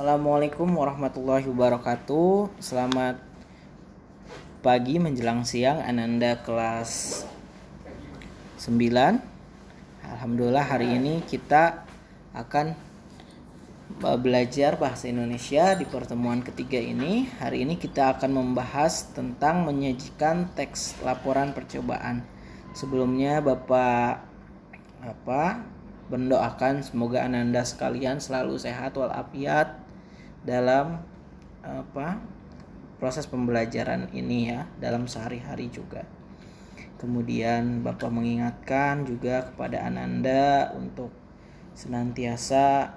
Assalamualaikum warahmatullahi wabarakatuh. Selamat pagi menjelang siang Ananda kelas 9. Alhamdulillah hari ini kita akan belajar bahasa Indonesia di pertemuan ketiga ini. Hari ini kita akan membahas tentang menyajikan teks laporan percobaan. Sebelumnya Bapak mendoakan semoga Ananda sekalian selalu sehat walafiat dalam proses pembelajaran ini ya, dalam sehari-hari juga. Kemudian Bapak mengingatkan juga kepada Ananda untuk senantiasa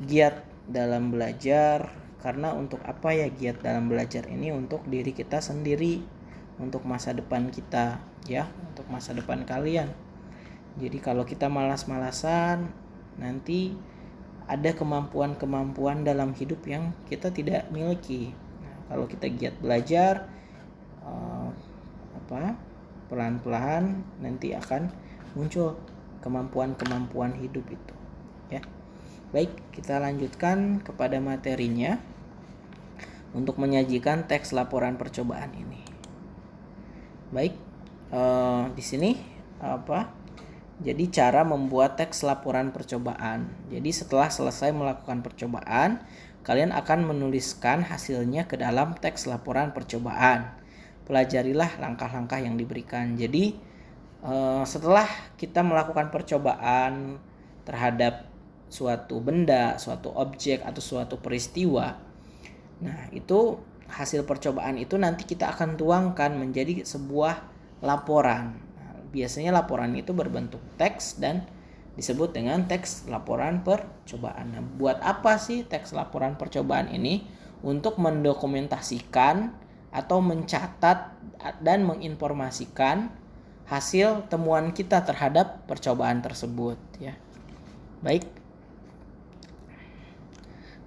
giat dalam belajar. Karena untuk apa ya giat dalam belajar ini? Untuk diri kita sendiri, untuk masa depan kita ya, untuk masa depan kalian. Jadi kalau kita malas-malasan, nanti ada kemampuan-kemampuan dalam hidup yang kita tidak miliki. Nah, kalau kita giat belajar, pelan-pelan nanti akan muncul kemampuan-kemampuan hidup itu. Ya, baik, kita lanjutkan kepada materinya untuk menyajikan teks laporan percobaan ini. Baik, di sini jadi cara membuat teks laporan percobaan. Jadi setelah selesai melakukan percobaan, kalian akan menuliskan hasilnya ke dalam teks laporan percobaan. Pelajarilah langkah-langkah yang diberikan. Jadi setelah kita melakukan percobaan terhadap suatu benda, suatu objek atau suatu peristiwa, nah itu hasil percobaan itu nanti kita akan tuangkan menjadi sebuah laporan. Biasanya laporan itu berbentuk teks dan disebut dengan teks laporan percobaan. Nah, buat apa sih teks laporan percobaan ini? Untuk mendokumentasikan atau mencatat dan menginformasikan hasil temuan kita terhadap percobaan tersebut ya. Baik.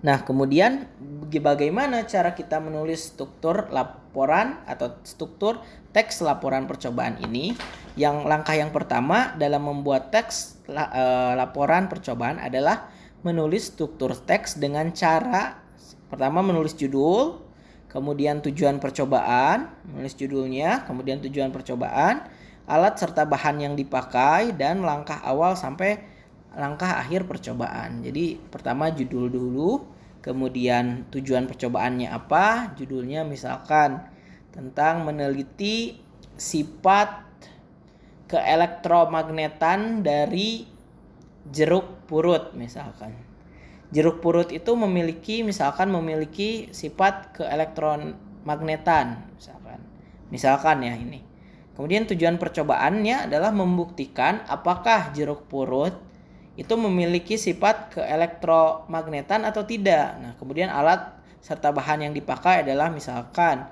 Nah, kemudian bagaimana cara kita menulis struktur laporan atau struktur teks laporan percobaan ini? Langkah yang pertama dalam membuat teks laporan percobaan adalah menulis struktur teks dengan cara pertama menulis judul, kemudian tujuan percobaan, menulis judulnya, kemudian tujuan percobaan, alat serta bahan yang dipakai, dan langkah awal sampai langkah akhir percobaan. Jadi pertama judul dulu, kemudian tujuan percobaannya apa? Judulnya misalkan tentang meneliti sifat keelektromagnetan dari jeruk purut misalkan. Jeruk purut itu memiliki sifat keelektromagnetan misalkan ya ini. Kemudian tujuan percobaannya adalah membuktikan apakah jeruk purut itu memiliki sifat keelektromagnetan atau tidak. Nah, kemudian alat serta bahan yang dipakai adalah misalkan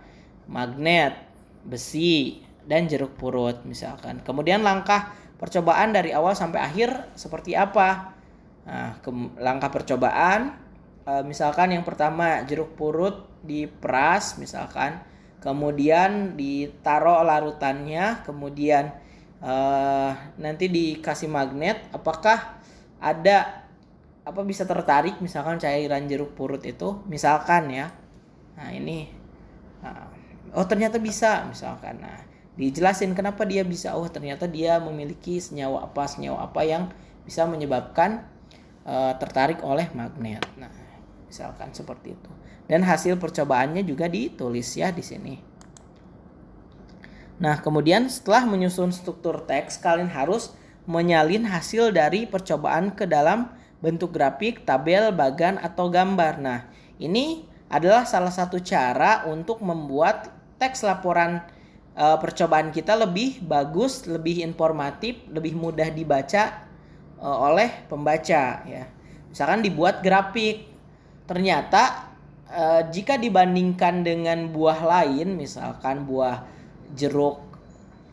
magnet, besi, dan jeruk purut misalkan. Kemudian langkah percobaan dari awal sampai akhir seperti apa? Nah, langkah percobaan misalkan yang pertama jeruk purut diperas misalkan, kemudian ditaruh larutannya, kemudian nanti dikasih magnet, apakah ada bisa tertarik misalkan cairan jeruk purut itu misalkan ya. Nah ini ternyata bisa misalkan. Nah dijelasin kenapa dia bisa. Ternyata dia memiliki senyawa apa yang bisa menyebabkan tertarik oleh magnet. Nah misalkan seperti itu. Dan hasil percobaannya juga ditulis ya di sini. Nah, kemudian setelah menyusun struktur teks, kalian harus menyalin hasil dari percobaan ke dalam bentuk grafik, tabel, bagan, atau gambar. Nah, ini adalah salah satu cara untuk membuat teks laporan percobaan kita lebih bagus, lebih informatif, lebih mudah dibaca oleh pembaca ya. Misalkan dibuat grafik. Ternyata jika dibandingkan dengan buah lain, misalkan buah jeruk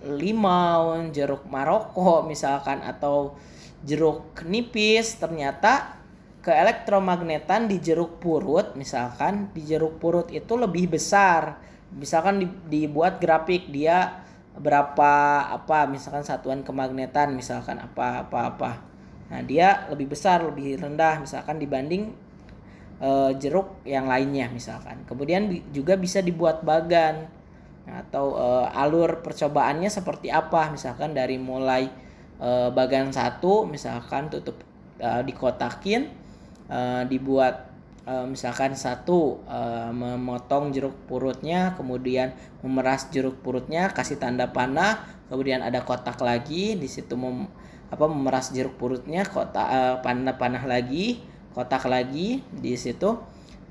limau, jeruk Maroko misalkan, atau jeruk nipis, ternyata keelektromagnetan di jeruk purut misalkan, di jeruk purut itu lebih besar. Misalkan dibuat grafik dia berapa misalkan satuan kemagnetan misalkan apa. Nah, dia lebih besar, lebih rendah misalkan dibanding jeruk yang lainnya misalkan. Kemudian juga bisa dibuat bagan atau alur percobaannya seperti apa, misalkan dari mulai bagan 1 misalkan tutup dikotakin, dibuat misalkan 1 memotong jeruk purutnya, kemudian memeras jeruk purutnya, kasih tanda panah, kemudian ada kotak lagi di situ memeras jeruk purutnya, kotak panah lagi, kotak lagi, di situ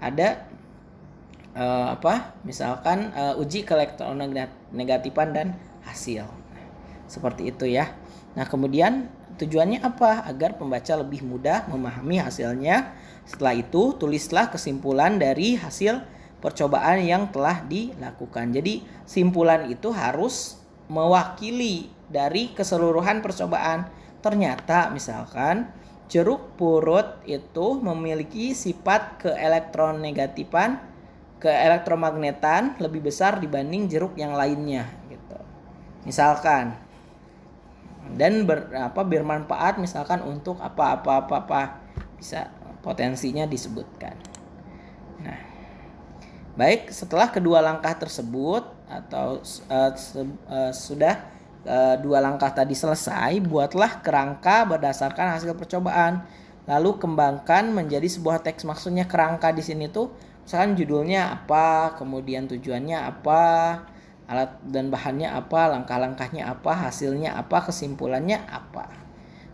ada misalkan uji keelektronegatifan dan hasil. Seperti itu ya. Nah, kemudian tujuannya apa? Agar pembaca lebih mudah memahami hasilnya. Setelah itu, tulislah kesimpulan dari hasil percobaan yang telah dilakukan. Jadi, simpulan itu harus mewakili dari keseluruhan percobaan. Ternyata misalkan jeruk purut itu memiliki sifat keelektromagnetan lebih besar dibanding jeruk yang lainnya gitu. Misalkan dan bermanfaat misalkan untuk apa bisa potensinya disebutkan. Nah, baik, setelah kedua langkah tersebut atau sudah 2 langkah tadi selesai, buatlah kerangka berdasarkan hasil percobaan. Lalu kembangkan menjadi sebuah teks. Maksudnya kerangka di sini tuh misalkan judulnya apa, kemudian tujuannya apa, alat dan bahannya apa, langkah-langkahnya apa, hasilnya apa, kesimpulannya apa.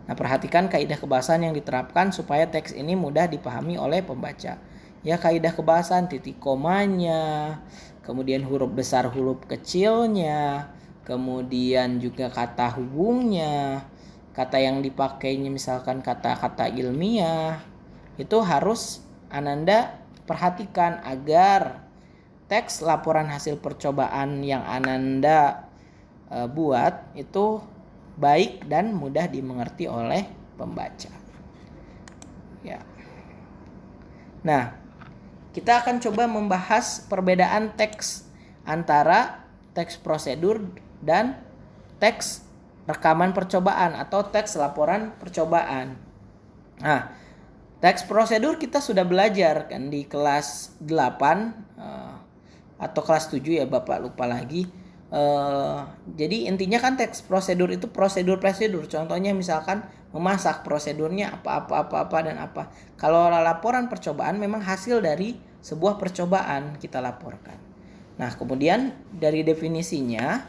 Nah, perhatikan kaidah kebahasan yang diterapkan supaya teks ini mudah dipahami oleh pembaca. Ya, kaidah kebahasan, titik komanya, kemudian huruf besar, huruf kecilnya, kemudian juga kata hubungnya, kata yang dipakainya misalkan kata-kata ilmiah, itu harus Ananda perhatikan agar teks laporan hasil percobaan yang Ananda buat itu baik dan mudah dimengerti oleh pembaca. Ya. Nah, kita akan coba membahas perbedaan teks antara teks prosedur dan teks rekaman percobaan atau teks laporan percobaan. Nah, teks prosedur kita sudah belajar kan di kelas 8 atau kelas 7 ya, Bapak lupa lagi. Jadi intinya kan teks prosedur itu prosedur. Contohnya misalkan memasak, prosedurnya apa dan apa. Kalau laporan percobaan memang hasil dari sebuah percobaan kita laporkan. Nah, kemudian dari definisinya,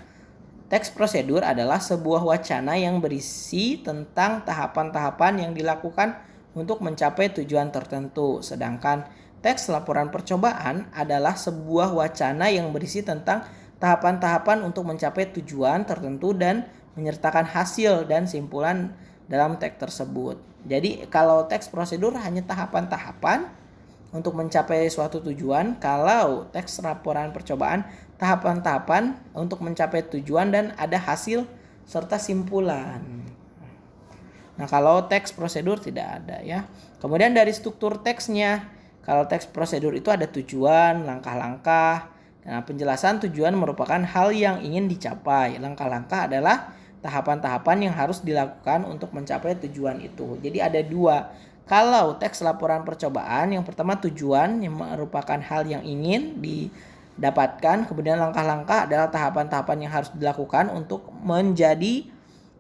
teks prosedur adalah sebuah wacana yang berisi tentang tahapan-tahapan yang dilakukan untuk mencapai tujuan tertentu. Sedangkan teks laporan percobaan adalah sebuah wacana yang berisi tentang tahapan-tahapan untuk mencapai tujuan tertentu dan menyertakan hasil dan simpulan dalam teks tersebut. Jadi kalau teks prosedur hanya tahapan-tahapan untuk mencapai suatu tujuan, kalau teks laporan percobaan tahapan-tahapan untuk mencapai tujuan dan ada hasil serta simpulan. Nah, kalau teks prosedur tidak ada ya. Kemudian dari struktur teksnya, kalau teks prosedur itu ada tujuan, langkah-langkah. Nah, penjelasan tujuan merupakan hal yang ingin dicapai. Langkah-langkah adalah tahapan-tahapan yang harus dilakukan untuk mencapai tujuan itu. Jadi ada 2. Kalau teks laporan percobaan, yang pertama tujuan yang merupakan hal yang ingin didapatkan, kemudian langkah-langkah adalah tahapan-tahapan yang harus dilakukan untuk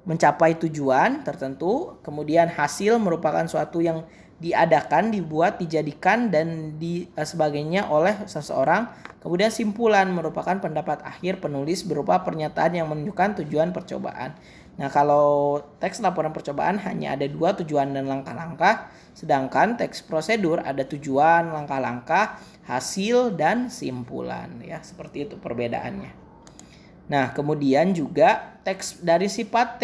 mencapai tujuan tertentu, kemudian hasil merupakan suatu yang diadakan, dibuat, dijadikan dan sebagainya oleh seseorang. Kemudian simpulan merupakan pendapat akhir penulis berupa pernyataan yang menunjukkan tujuan percobaan. Nah, kalau teks laporan percobaan hanya ada 2, tujuan dan langkah-langkah, sedangkan teks prosedur ada tujuan, langkah-langkah, hasil dan simpulan ya. Seperti itu perbedaannya. Nah, kemudian juga dari sifat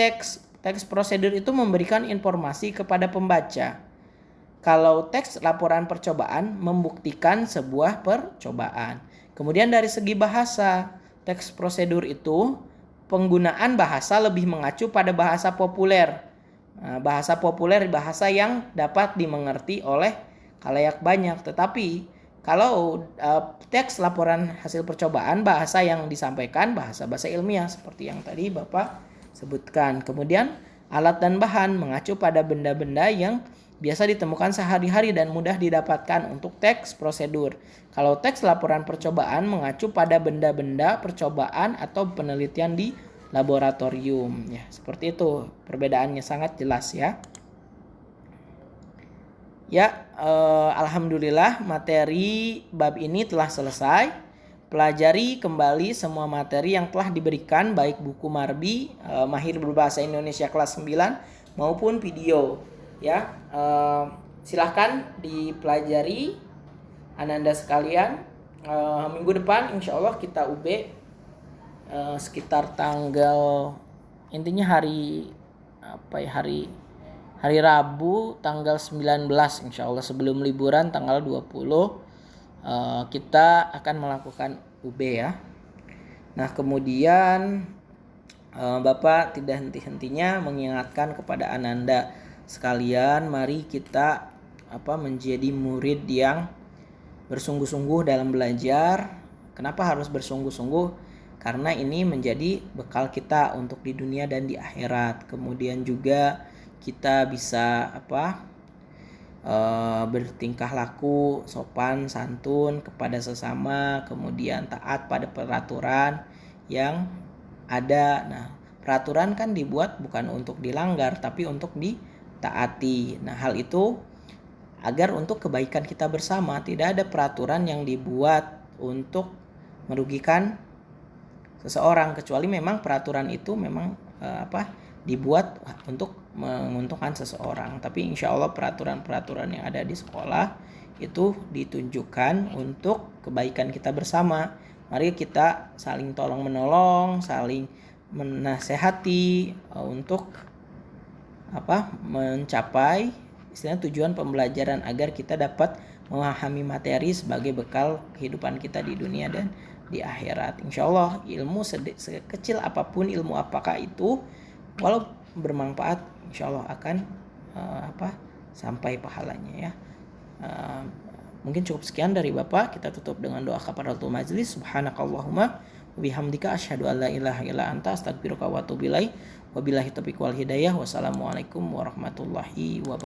teks prosedur itu memberikan informasi kepada pembaca. Kalau teks laporan percobaan membuktikan sebuah percobaan. Kemudian dari segi bahasa, teks prosedur itu penggunaan bahasa lebih mengacu pada bahasa populer. Bahasa yang dapat dimengerti oleh khalayak banyak. Tetapi kalau teks laporan hasil percobaan, bahasa yang disampaikan bahasa ilmiah seperti yang tadi Bapak sebutkan. Kemudian Alat dan bahan mengacu pada benda-benda yang biasa ditemukan sehari-hari dan mudah didapatkan. Untuk teks prosedur. Kalau teks laporan percobaan mengacu pada benda-benda percobaan atau penelitian di laboratorium. Ya, seperti itu. Perbedaannya sangat jelas ya. Ya, alhamdulillah materi bab ini telah selesai. Pelajari kembali semua materi yang telah diberikan, baik buku Marbi Mahir Berbahasa Indonesia kelas 9 maupun video. Ya, silahkan dipelajari Ananda sekalian. Minggu depan insya Allah kita UB sekitar tanggal, intinya hari hari Rabu tanggal 19 insya Allah, sebelum liburan tanggal 20 kita akan melakukan UB ya. Nah kemudian Bapak tidak henti-hentinya mengingatkan kepada Ananda sekalian, mari kita menjadi murid yang bersungguh-sungguh dalam belajar. Kenapa harus bersungguh-sungguh? Karena ini menjadi bekal kita untuk di dunia dan di akhirat. Kemudian juga kita bisa bertingkah laku sopan santun kepada sesama, kemudian taat pada peraturan yang ada. Nah, peraturan kan dibuat bukan untuk dilanggar tapi untuk ditaati. Nah, hal itu agar untuk kebaikan kita bersama. Tidak ada peraturan yang dibuat untuk merugikan seseorang, kecuali memang peraturan itu memang dibuat untuk menguntungkan seseorang. Tapi insya Allah peraturan-peraturan yang ada di sekolah itu ditunjukkan untuk kebaikan kita bersama. Mari kita saling tolong menolong, saling menasehati untuk mencapai istilahnya tujuan pembelajaran, agar kita dapat memahami materi sebagai bekal kehidupan kita di dunia dan di akhirat. Insya Allah ilmu sekecil apapun ilmu apakah itu, walau bermanfaat, insya Allah akan sampai pahalanya ya. Mungkin cukup sekian dari Bapak. Kita tutup dengan doa kafaratul majlis. Subhanakallahumma wabihamdika asyhadu an la ilaha illa anta astaghfiruka wa atubu ilaik. Wabillahi taufiq wal hidayah. Wassalamualaikum warahmatullahi wabarakatuh.